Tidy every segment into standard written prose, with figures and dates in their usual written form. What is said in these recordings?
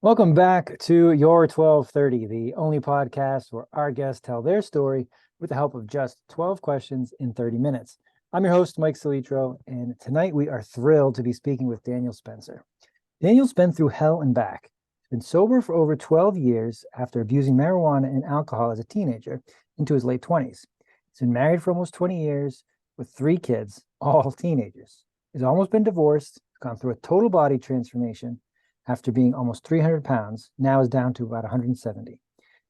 Welcome back to Your 1230, the only podcast where our guests tell their story with the help of just 12 questions in 30 minutes. I'm your host, Mike Salitro, and tonight we are thrilled to be speaking with Daniel Spencer. Daniel's been through hell and back. He's been sober for over 12 years after abusing marijuana and alcohol as a teenager into his late 20s. He's been married for almost 20 years with 3 kids, all teenagers. He's almost been divorced, gone through a total body transformation, after being almost 300 pounds, now is down to about 170. He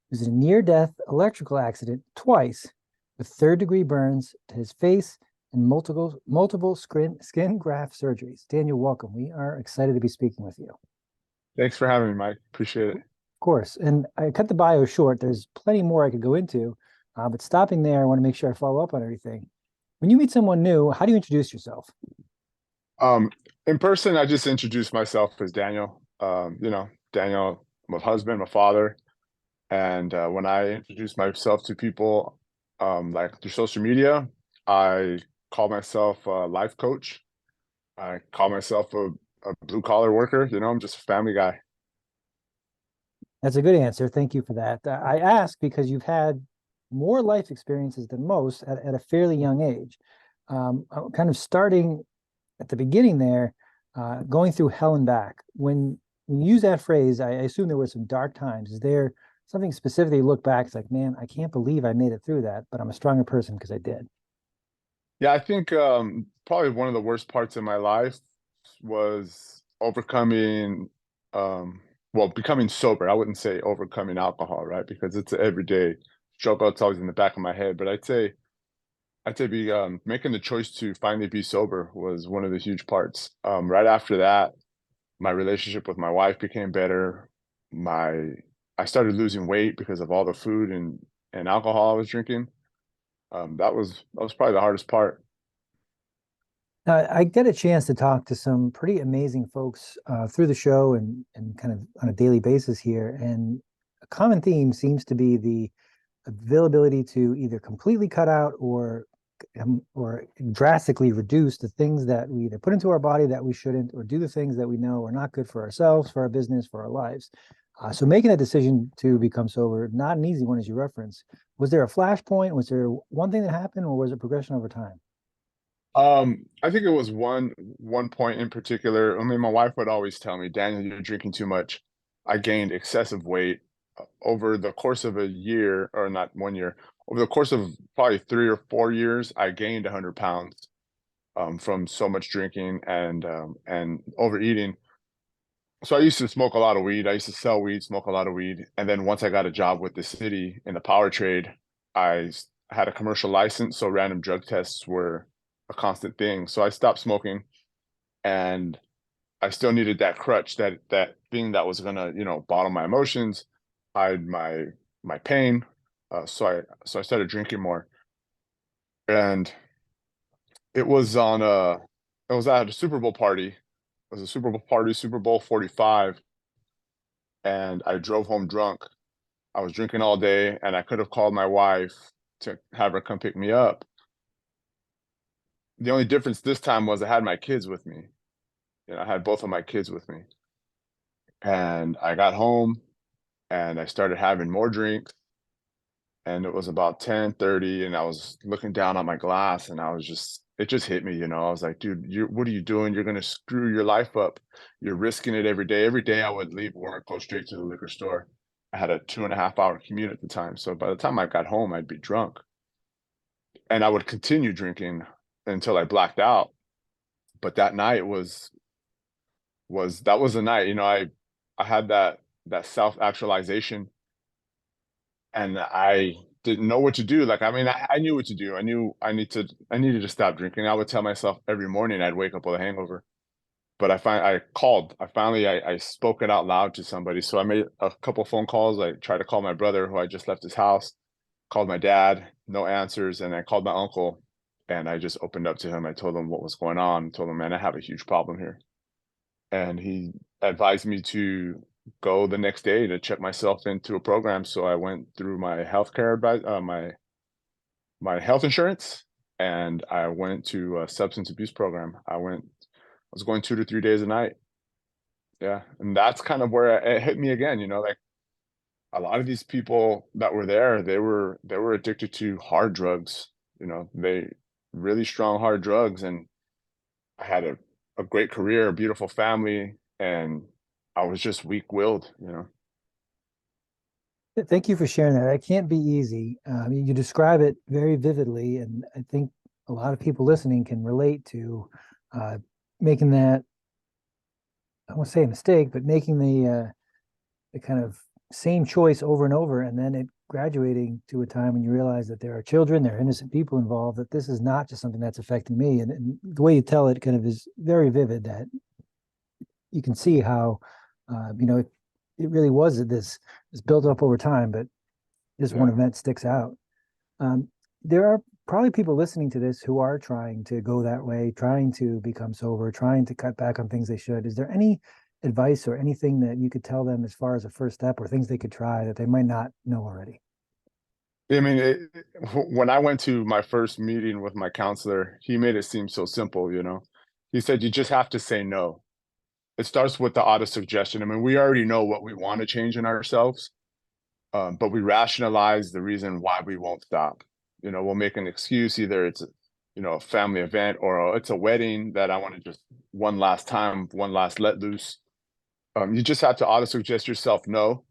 was in a near-death electrical accident twice with third-degree burns to his face and multiple skin graft surgeries. Daniel, welcome. We are excited to be speaking with you. Thanks for having me, Mike. Appreciate it. Of course. And I cut the bio short. There's plenty more I could go into, but stopping there, I want to make sure I follow up on everything. When you meet someone new, how do you introduce yourself? In person, I just introduced myself as Daniel. Daniel, I'm a husband, I'm a father. And when I introduce myself to people, like through social media, I call myself a life coach. I call myself a blue collar worker. I'm just a family guy. That's a good answer. Thank you for that. I ask because you've had more life experiences than most at a fairly young age. Kind of starting at the beginning there, going through hell and back. When you use that phrase, I assume there were some dark times. Is there something specifically you look back, it's like, man, I can't believe I made it through that, but I'm a stronger person because I did. Yeah, I think probably one of the worst parts of my life was overcoming, becoming sober. I wouldn't say overcoming alcohol, right? Because it's an everyday struggle. It's always in the back of my head. But I'd say making the choice to finally be sober was one of the huge parts. Right after that, my relationship with my wife became better. I started losing weight because of all the food and alcohol I was drinking. That was probably the hardest part. I get a chance to talk to some pretty amazing folks through the show and kind of on a daily basis here. And a common theme seems to be the availability to either completely cut out or drastically reduce the things that we either put into our body that we shouldn't, or do the things that we know are not good for ourselves, for our business, for our lives. So making that decision to become sober, not an easy one, as you reference. Was there a flashpoint? Was there one thing that happened, or was it progression over time? I think it was one point in particular. I mean, my wife would always tell me, Daniel, you're drinking too much. I gained excessive weight over the course of a year, or not 1 year, over the course of probably 3 or 4 years, I gained 100 pounds from so much drinking and overeating. So I used to smoke a lot of weed. I used to sell weed, smoke a lot of weed. And then once I got a job with the city in the power trade, had a commercial license. So random drug tests were a constant thing. So I stopped smoking, and I still needed that crutch, that thing that was gonna, bottle my emotions, hide my pain. So I started drinking more. And it was on a it was at a Super Bowl party. It was a Super Bowl party, Super Bowl 45, and I drove home drunk. I was drinking all day, and I could have called my wife to have her come pick me up. The only difference this time was I had my kids with me. I had both of my kids with me. And I got home and I started having more drinks, and it was about 10:30, and I was looking down on my glass, and it just hit me. I was like, dude, what are you doing? You're going to screw your life up. You're risking it every day. Every day I would leave work, go straight to the liquor store. I had a 2.5 hour commute at the time. So by the time I got home, I'd be drunk, and I would continue drinking until I blacked out. But that night was the night, I had that self-actualization, and I didn't know what to do. Like, I mean, I knew what to do. I knew I needed to stop drinking. I would tell myself every morning I'd wake up with a hangover. But I spoke it out loud to somebody. So I made a couple phone calls. I tried to call my brother, who I just left his house, called my dad, no answers, and I called my uncle, and I just opened up to him. I told him what was going on, told him, man, I have a huge problem here. And he advised me to go the next day to check myself into a program. So I went through my my health insurance, and I went to a substance abuse program. I was going 2 to 3 days a night, Yeah. And that's kind of where it hit me again, like a lot of these people that were there, they were addicted to hard drugs, they really strong hard drugs. And I had a great career, a beautiful family, and I was just weak-willed. Thank you for sharing that. That can't be easy. You describe it very vividly, and I think a lot of people listening can relate to uh, making that, I won't say a mistake, but making the kind of same choice over and over, and then it graduating to a time when you realize that there are children, there are innocent people involved, that this is not just something that's affecting me. And the way you tell it kind of is very vivid, that you can see how, it really was this built up over time, but this one Yeah. event sticks out. Um, there are probably people listening to this who are trying to go that way, trying to become sober, trying to cut back on things they should. Is there any advice or anything that you could tell them as far as a first step or things they could try that they might not know already? I mean, when I went to my first meeting with my counselor, he made it seem so simple. He said, you just have to say no. It starts with the auto suggestion. I mean, we already know what we want to change in ourselves, but we rationalize the reason why we won't stop. We'll make an excuse, either it's a family event, or it's a wedding that I want to just one last time, one last let loose. You just have to auto suggest yourself no,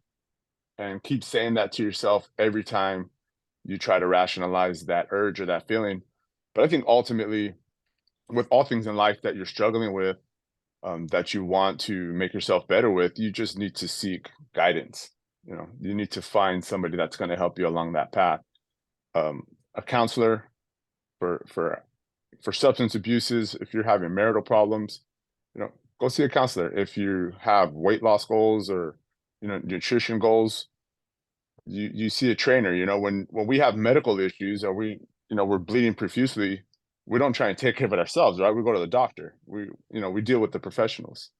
and keep saying that to yourself every time you try to rationalize that urge or that feeling. But I think ultimately, with all things in life that you're struggling with, that you want to make yourself better with, you just need to seek guidance. You need to find somebody that's going to help you along that path. A counselor for for for substance abuses. If you're having marital problems, go see a counselor. If you have weight loss goals or nutrition goals, you see a trainer. When we have medical issues, or we're bleeding profusely, we don't try and take care of it ourselves, right? We go to the doctor. We deal with the professionals.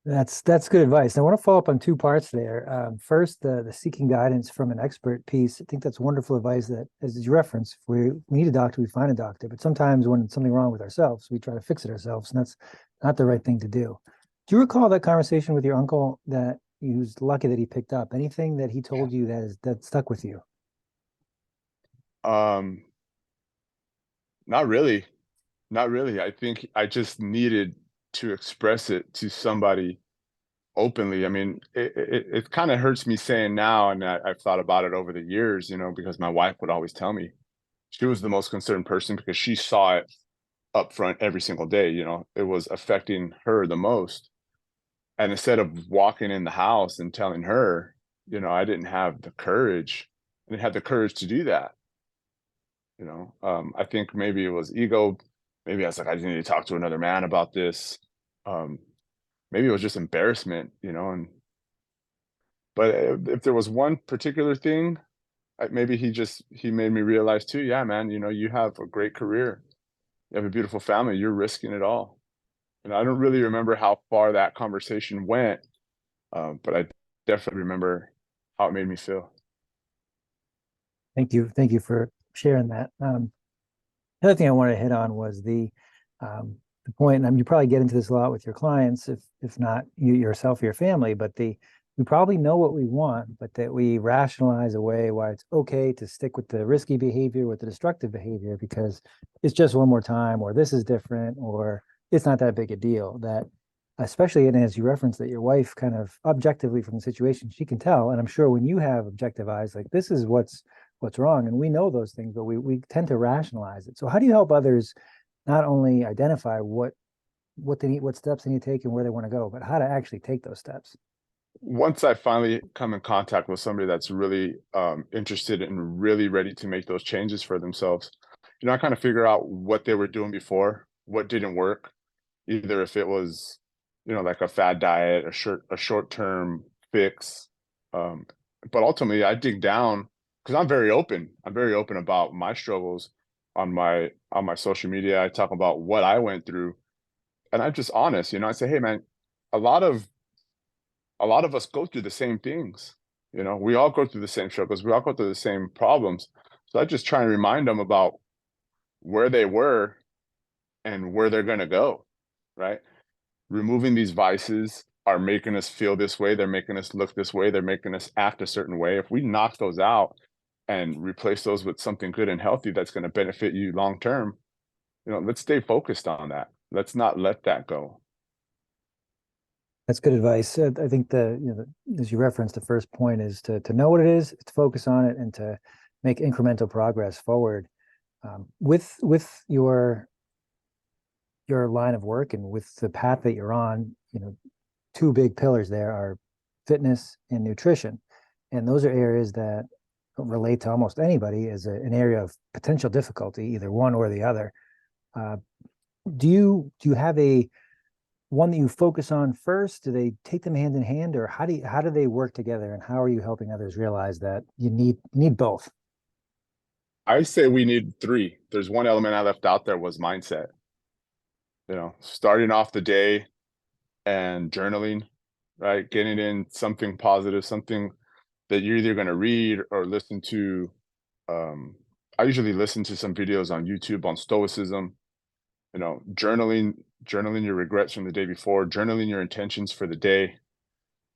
That's good advice. I want to follow up on two parts there. First, the seeking guidance from an expert piece. I think that's wonderful advice. That, as you reference, if we need a doctor, we find a doctor. But sometimes when it's something wrong with ourselves, we try to fix it ourselves, and that's not the right thing to do. Do you recall that conversation with your uncle that he was lucky that he picked up? Anything that he told you that stuck with you? Um, Not really. Not really. I think I just needed to express it to somebody openly. I mean, it kind of hurts me saying now, and I've thought about it over the years, because my wife would always tell me she was the most concerned person because she saw it up front every single day. It was affecting her the most. And instead of walking in the house and telling her, I didn't have the courage. I didn't have the courage to do that. I think maybe it was ego. Maybe I was like, I just need to talk to another man about this. Um, Maybe it was just embarrassment. And but if there was one particular thing, maybe he made me realize too. Yeah, man. You have a great career. You have a beautiful family. You're risking it all. And I don't really remember how far that conversation went, but I definitely remember how it made me feel. Thank you for sharing that. The other thing I wanted to hit on was the point, and I mean, you probably get into this a lot with your clients, if not you yourself or your family, but we probably know what we want, but that we rationalize away why it's okay to stick with the risky behavior, with the destructive behavior, because it's just one more time, or this is different, or it's not that big a deal. That especially, and as you referenced, that your wife kind of objectively from the situation, she can tell, and I'm sure when you have objective eyes, like this is what's wrong, and we know those things, but we tend to rationalize it. So how do you help others not only identify what they need, what steps they need to take and where they want to go, but how to actually take those steps? Once I finally come in contact with somebody that's really interested and really ready to make those changes for themselves, I kind of figure out what they were doing before, what didn't work, either if it was, like a fad diet, a short-term fix. Um, but ultimately, I dig down because I'm very open. I'm very open about my struggles on my social media. I talk about what I went through, and I'm just honest. I say, hey, man, a lot of a lot of us go through the same things. We all go through the same struggles. We all go through the same problems. So I just try and remind them about where they were and where they're going to go. Right. removing these vices are making us feel this way. They're making us look this way. They're making us act a certain way. If we knock those out and replace those with something good and healthy that's going to benefit you long term, let's stay focused on that. Let's not let that go. That's good advice. I think as you referenced, the first point is to know what it is, to focus on it, and to make incremental progress forward. With your line of work and with the path that you're on, two big pillars there are fitness and nutrition, and those are areas that relate to almost anybody as an area of potential difficulty, either one or the other. Uh, do you have a one that you focus on first? Do they take them hand in hand, or how do they work together, and how are you helping others realize that you need both? I say we need three. There's one element I left out there was mindset. Starting off the day and journaling, right? Getting in something positive, something that you're either going to read or listen to. I usually listen to some videos on YouTube on stoicism, journaling your regrets from the day before, journaling your intentions for the day,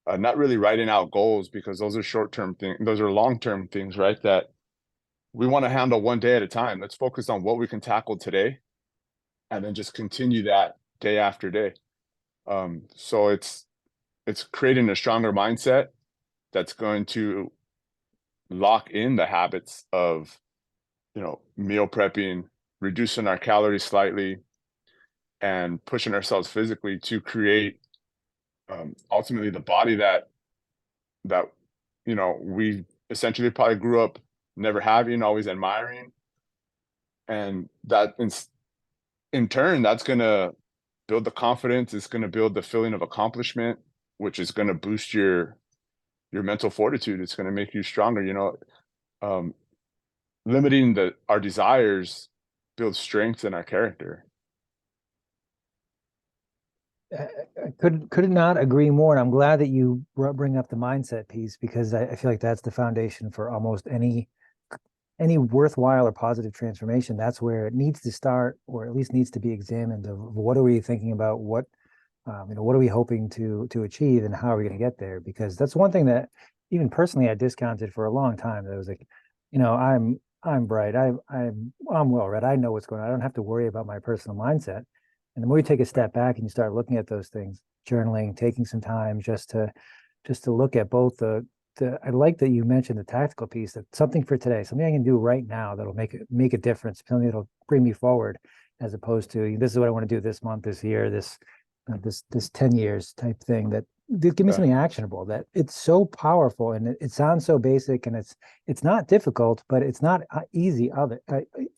not really writing out goals because those are short-term things. Those are long-term things, right? That we want to handle one day at a time. Let's focus on what we can tackle today and then just continue that day after day. So it's creating a stronger mindset that's going to lock in the habits of, meal prepping, reducing our calories slightly, and pushing ourselves physically to create ultimately the body that we essentially probably grew up never having, always admiring, and that in turn that's going to build the confidence. It's going to build the feeling of accomplishment, which is going to boost your mental fortitude. It's going to make you stronger. Um, Limiting our desires builds strength in our character. I could not agree more, and I'm glad that you bring up the mindset piece, because I feel like that's the foundation for almost any worthwhile or positive transformation. That's where it needs to start, or at least needs to be examined. Of what are we thinking about? What are we hoping to achieve, and how are we going to get there? Because that's one thing that even personally I discounted for a long time. That was like, I'm bright. I'm well read. I know what's going on. I don't have to worry about my personal mindset. And the more you take a step back and you start looking at those things, journaling, taking some time just to look at both I like that you mentioned the tactical piece, that something for today, something I can do right now that'll make a difference, something that'll bring me forward, as opposed to this is what I want to do this month, this year, this 10 years type thing. That give me Yeah. something actionable. That it's so powerful, and it sounds so basic, and it's not difficult, but it's not easy other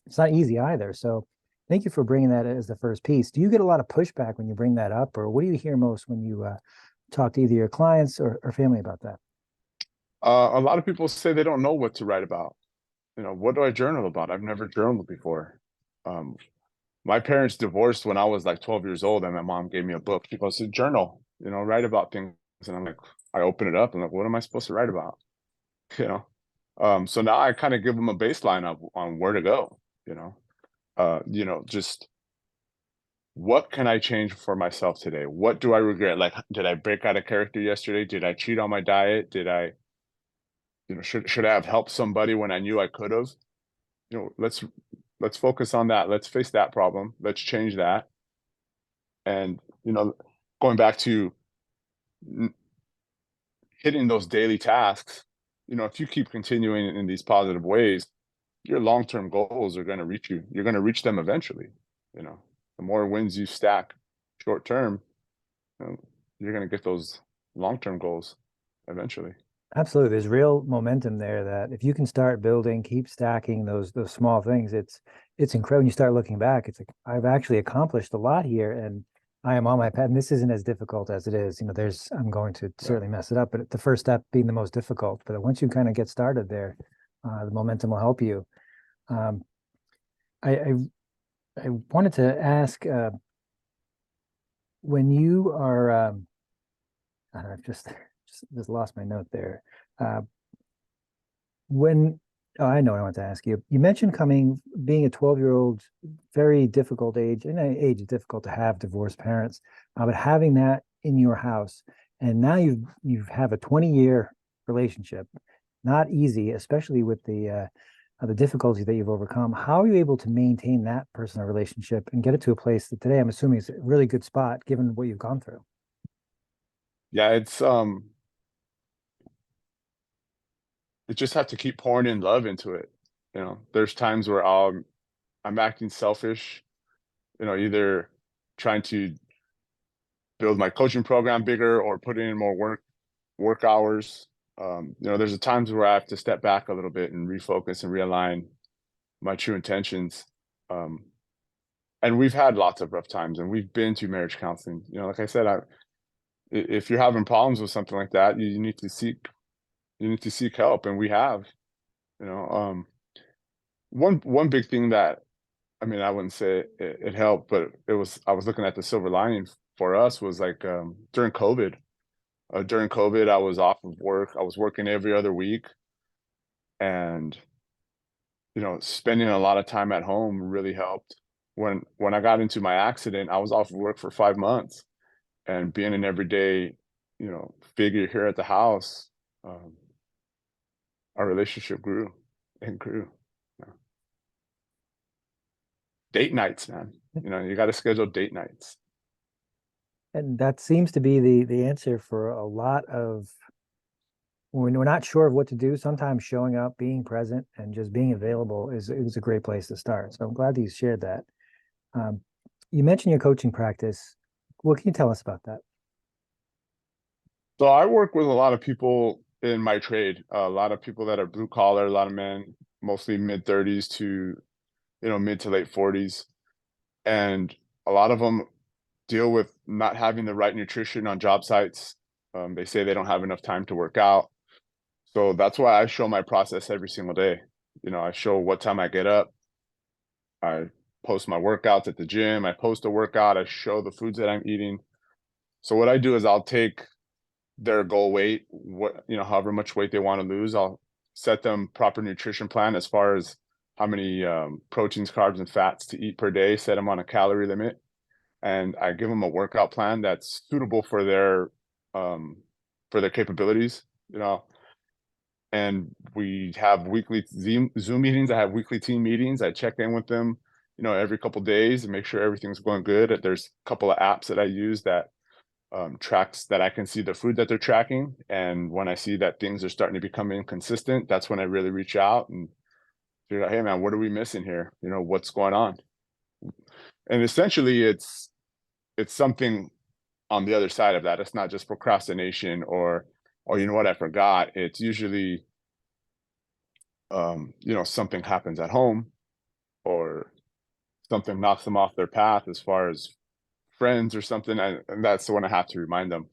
it's not easy either. So thank you for bringing that as the first piece. Do you get a lot of pushback when you bring that up, or what do you hear most when you talk to either your clients or family about that? A lot of people say they don't know what to write about. What do I journal about? I've never journaled before. Um, my parents divorced when I was like 12 years old, and my mom gave me a book. She goes, journal, write about things. And I'm like, I open it up and like, what am I supposed to write about? You know? So now I kind of give them a baseline on where to go, just what can I change for myself today? What do I regret? Like, did I break out of character yesterday? Did I cheat on my diet? Did I, should I have helped somebody when I knew I could have? Let's focus on that. Let's face that problem. Let's change that. And, going back to hitting those daily tasks, if you keep continuing in these positive ways, your long-term goals are going to reach you. You're going to reach them eventually. You know, the more wins you stack short term, you know, you're going to get those long-term goals eventually. Absolutely. There's real momentum there, that if you can start building, keep stacking those small things, it's incredible. When you start looking back, it's like, I've actually accomplished a lot here, and I am on my path. And this isn't as difficult as it is. I'm going to Yeah. certainly mess it up, but the first step being the most difficult. But once you kind of get started there, the momentum will help you. Um, I, I I wanted to ask, when you are, I don't know, I've just lost my note there. Uh, when Oh, I know what I want to ask you. You mentioned being a 12-year-old, very difficult age, and an age is difficult to have divorced parents, but having that in your house, and now you have a 20-year relationship, not easy, especially with the difficulty that you've overcome. How are you able to maintain that personal relationship and get it to a place that today I'm assuming is a really good spot given what you've gone through? Yeah, it just have to keep pouring in love into it. There's times where I'm acting selfish, either trying to build my coaching program bigger or putting in more work hours. There's a times where I have to step back a little bit and refocus and realign my true intentions. Um, and we've had lots of rough times, and we've been to marriage counseling. Like I said, if you're having problems with something like that, you need to seek help, and we have. You know, one big thing that, I mean, I wouldn't say it helped, but I was looking at the silver lining for us was like during COVID. During COVID, I was off of work. I was working every other week, and spending a lot of time at home really helped. When I got into my accident, I was off of work for 5 months, and being an everyday, figure here at the house, um, our relationship grew and grew. Yeah. Date nights, man. You got to schedule date nights. And that seems to be the answer for a lot of when we're not sure of what to do. Sometimes showing up, being present, and just being available is a great place to start. So I'm glad that you shared that. Um, you mentioned your coaching practice. What can you tell us about that? So I work with a lot of people in my trade, a lot of people that are blue collar, a lot of men, mostly mid 30s to mid to late 40s, and a lot of them deal with not having the right nutrition on job sites. They say they don't have enough time to work out. So that's why I show my process every single day. I show what time I get up. I post my workouts at the gym. I post a workout. I show the foods that I'm eating. So what I do is I'll take their goal weight, however much weight they want to lose. I'll set them proper nutrition plan as far as how many proteins, carbs, and fats to eat per day, set them on a calorie limit, and I give them a workout plan that's suitable for their capabilities, and we have weekly Zoom meetings. I have weekly team meetings. I check in with them, every couple of days and make sure everything's going good. There's a couple of apps that I use that tracks that I can see the food that they're tracking. And when I see that things are starting to become inconsistent, that's when I really reach out and figure out, hey man, what are we missing here? What's going on? And essentially it's something on the other side of that. It's not just procrastination or you know what, I forgot. It's usually something happens at home or something knocks them off their path as far as friends or something. And that's the one I have to remind them.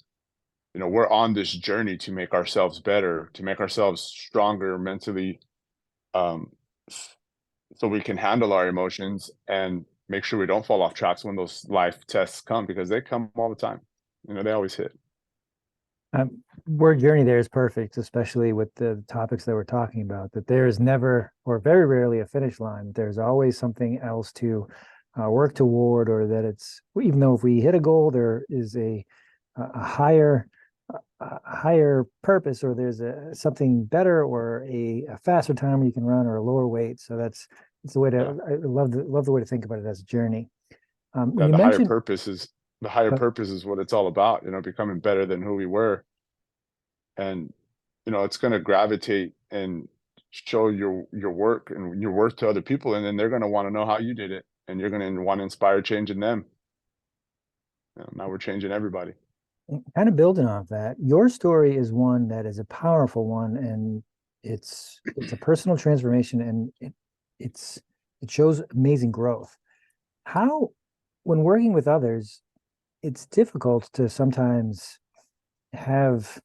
We're on this journey to make ourselves better, to make ourselves stronger mentally, um, so we can handle our emotions and make sure we don't fall off tracks when those life tests come, because they come all the time. They always hit. Word journey there is perfect, especially with the topics that we're talking about, that there is never or very rarely a finish line. There's always something else to work toward, or that it's, even though if we hit a goal, there is a higher purpose, or there's something better, or a faster time you can run, or a lower weight. So it's the way to, Yeah. I love the way to think about it as a journey. Yeah, You mentioned, the higher uh, purpose is what it's all about, becoming better than who we were. And it's going to gravitate and show your work and your worth to other people, and then they're going to want to know how you did it, and you're going to want to inspire change in them. Now we're changing everybody. kind of building off that, your story is one that is a powerful one, and it's a personal transformation, and it's it shows amazing growth. How, when working with others, it's difficult to sometimes have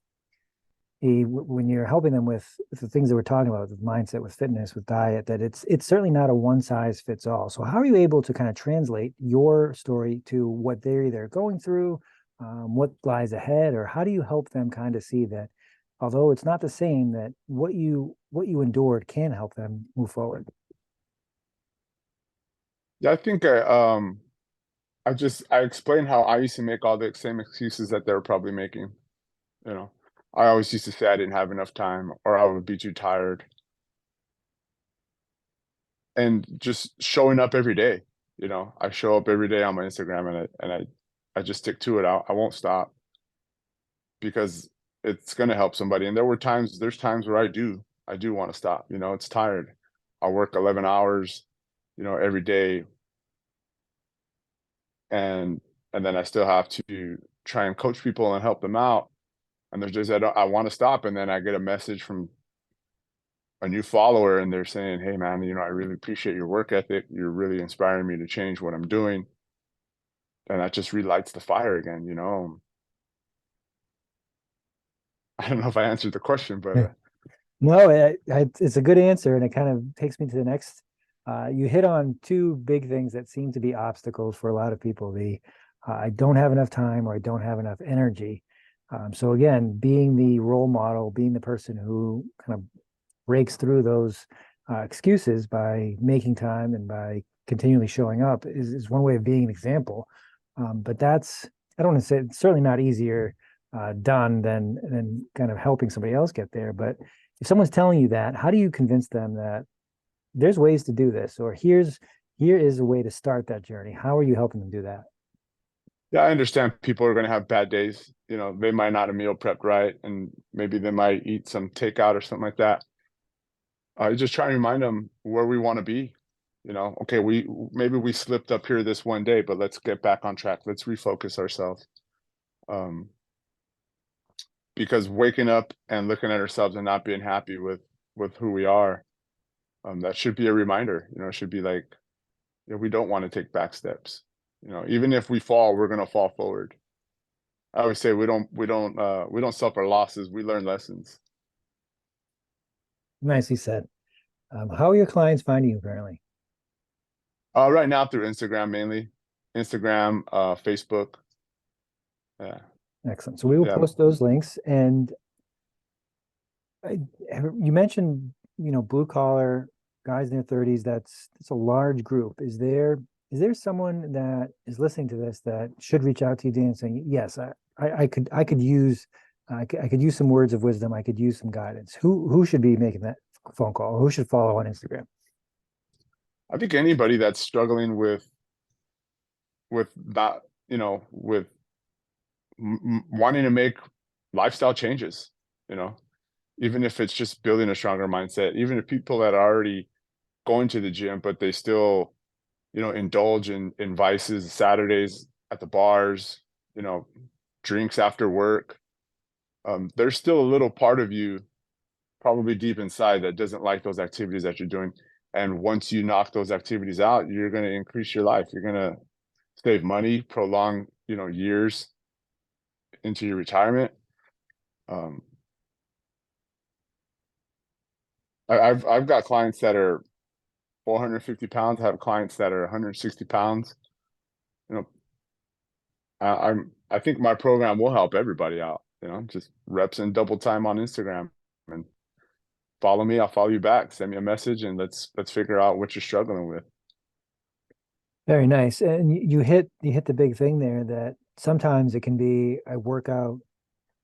when you're helping them with the things that we're talking about, with mindset, with fitness, with diet, that it's certainly not a one size fits all. So how are you able to kind of translate your story to what they're either going through, what lies ahead, or how do you help them kind of see that although it's not the same, that what you endured can help them move forward. Yeah, I think I explained how I used to make all the same excuses that they were probably making. You know, I always used to say I didn't have enough time or I would be too tired. And just showing up every day, I show up every day on my Instagram and I just stick to it. I won't stop because it's going to help somebody. And there's times where I do want to stop. It's tired. I work 11 hours, every day, and then I still have to try and coach people and help them out. And there's days I want to stop, and then I get a message from a new follower, and they're saying, "Hey, man, I really appreciate your work ethic. You're really inspiring me to change what I'm doing." And that just relights the fire again. I don't know if I answered the question, but No, it's a good answer, and it kind of takes me to the next. You hit on two big things that seem to be obstacles for a lot of people. The I don't have enough time or I don't have enough energy. So again, being the role model, being the person who kind of breaks through those excuses by making time and by continually showing up is one way of being an example. But I don't want to say it's certainly not easier done than kind of helping somebody else get there. But if someone's telling you that, how do you convince them that there's ways to do this, or here is a way to start that journey? How are you helping them do that? yeah, I understand people are going to have bad days. They might not have meal prepped right, and maybe they might eat some takeout or something like that. I just try and remind them where we want to be. Okay, maybe we slipped up here this one day, but let's get back on track. Let's refocus ourselves. Um, because waking up and looking at ourselves and not being happy with who we are, that should be a reminder. It should be like, we don't want to take back steps. Even if we fall, we're gonna fall forward. I always say we don't suffer losses. We learn lessons. Nicely said. How are your clients finding you currently? Right now through Instagram mainly, Instagram, Facebook. Yeah, Excellent. So we will yeah. post those links. And I, you mentioned, blue collar guys in their 30s. That's a large group. Is there someone that is listening to this that should reach out to you, Dan, saying, yes, I could use I could use some words of wisdom. I could use some guidance. Who should be making that phone call? Who should follow on Instagram? I think anybody that's struggling with that, with wanting to make lifestyle changes, you know, even if it's just building a stronger mindset, even if people that are already going to the gym, but they still, indulge in vices, Saturdays at the bars, you know, drinks after work. There's still a little part of you probably deep inside that doesn't like those activities that you're doing. And once you knock those activities out, you're going to increase your life. You're going to save money, prolong, years into your retirement. Um, I've got clients that are 450 pounds. I have clients that are 160 pounds. You know, I think my program will help everybody out. Just reps and double time on Instagram, and follow me. I'll follow you back. Send me a message, and let's figure out what you're struggling with. Very nice. And you hit the big thing there that sometimes it can be I work out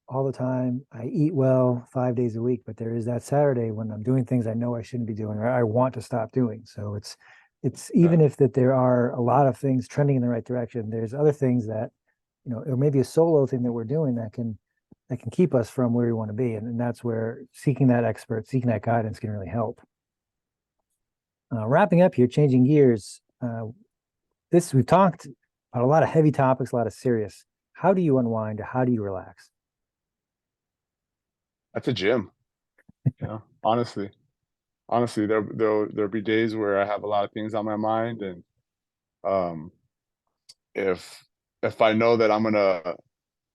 all the time. I eat well 5 days a week, but there is that Saturday when I'm doing things I know I shouldn't be doing or I want to stop doing. So it's Yeah. even if that there are a lot of things trending in the right direction, there's other things that, or maybe a solo thing that we're doing that can keep us from where we want to be. And that's where seeking that expert, seeking that guidance can really help. Wrapping up here, changing gears. This we've talked about a lot of heavy topics, a lot of serious. How do you unwind? How do you relax? At the gym. Honestly, there'll be days where I have a lot of things on my mind, and um, if I know that I'm gonna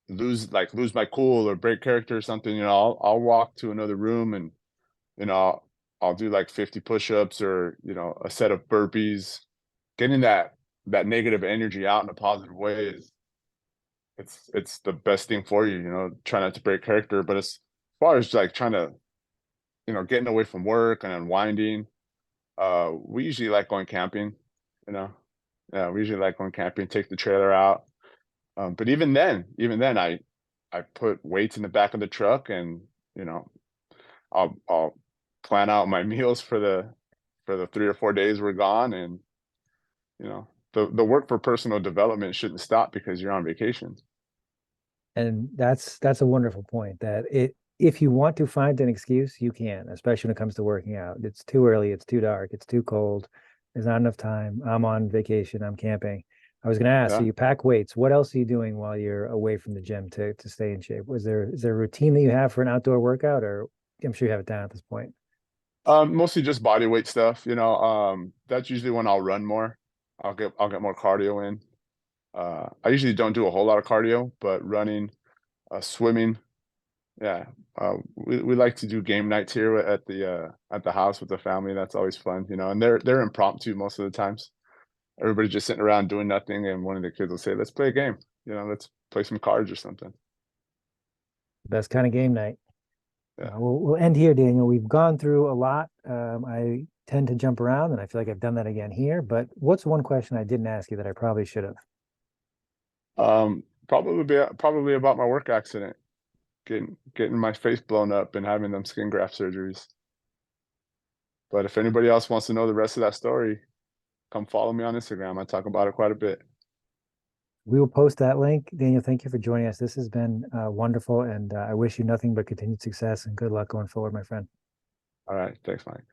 lose my cool or break character or something, I'll walk to another room, and you know I'll, I'll do like 50 push-ups or a set of burpees. Getting that negative energy out in a positive way is it's the best thing for you. Try not to break character, but far as like trying to, getting away from work and unwinding, we usually like going camping, you know. Yeah, we usually like going camping, take the trailer out. But even then, I put weights in the back of the truck, and you know, I'll plan out my meals for the 3 or 4 days we're gone, and the work for personal development shouldn't stop because you're on vacation. And that's a wonderful point that if you want to find an excuse, you can, especially when it comes to working out. It's too early, it's too dark, it's too cold. There's not enough time. I'm on vacation, I'm camping. I was going to ask, so Yeah. you pack weights. What else are you doing while you're away from the gym to stay in shape? Is there a routine that you have for an outdoor workout, or I'm sure you have it down at this point? Mostly just body weight stuff. That's usually when I'll run more. I'll get more cardio in. I usually don't do a whole lot of cardio, but running, swimming, yeah. We like to do game nights here at the house with the family. That's always fun, and they're impromptu most of the times. Everybody's just sitting around doing nothing, and one of the kids will say, "Let's play a game. Let's play some cards or something." Best kind of game night. Yeah. We'll end here, Daniel. We've gone through a lot. I tend to jump around, and I feel like I've done that again here. But what's one question I didn't ask you that I probably should have? Probably about my work accident, getting my face blown up and having them skin graft surgeries. But if anybody else wants to know the rest of that story, come follow me on Instagram. I talk about it quite a bit. We will post that link. Daniel, thank you for joining us. This has been wonderful, and I wish you nothing but continued success and good luck going forward, my friend. All right. Thanks, Mike.